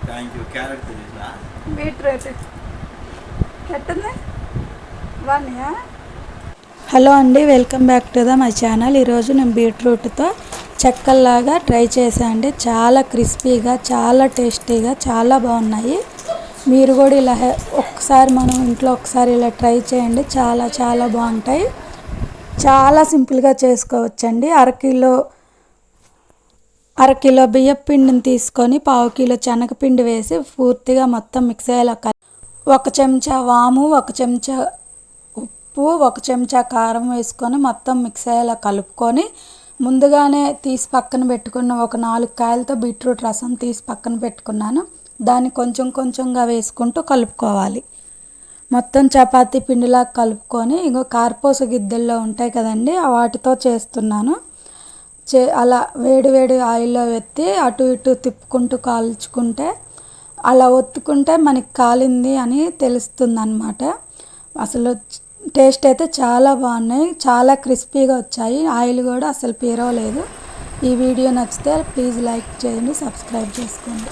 Thank you. Carrot తినేసా? Beetroot ఎట్టుంది బాగున్నాయా? Hello అండి, welcome back to my channel. ఈరోజు నేను బీట్రూట్తో చెక్కల్లాగా ట్రై చేశాను అండి. చాలా క్రిస్పీగా, చాలా టేస్టీగా, చాలా బాగున్నాయి. మీరు కూడా ఇలా ఒకసారి ఇంట్లో ఇలా ట్రై చేయండి. చాలా చాలా బాగుంటాయి. చాలా సింపుల్గా చేసుకోవచ్చండి. అరకిలో బియ్యం పిండిని తీసుకొని పావు కిలో శనగపిండి వేసి పూర్తిగా మొత్తం మిక్స్ అయ్యేలా 1 చెంచా వాము, 1 చెంచా ఉప్పు, 1 చెంచా కారం వేసుకొని మొత్తం మిక్స్ అయ్యేలా కలుపుకొని ముందుగానే తీసి పక్కన పెట్టుకున్న ఒక 4 కాయలతో బీట్రూట్ రసం తీసి పక్కన పెట్టుకున్నాను. దాన్ని కొంచెం కొంచెంగా వేసుకుంటూ కలుపుకోవాలి. మొత్తం చపాతీ పిండిలా కలుపుకొని కార్పోస గిద్దెల్లో ఉంటాయి కదండి, వాటితో చేస్తున్నాను. అలా వేడి వేడి ఆయిల్లో ఎత్తి అటు ఇటు తిప్పుకుంటూ కాల్చుకుంటే అలా ఒత్తుకుంటే మనకి కాలింది అని తెలుస్తుంది అన్నమాట. అసలు టేస్ట్ అయితే చాలా బాగున్నాయి. చాలా క్రిస్పీగా వచ్చాయి. ఆయిల్ కూడా అసలు పీరవలేదు. ఈ వీడియో నచ్చితే ప్లీజ్ లైక్ చేయండి, సబ్స్క్రైబ్ చేసుకోండి.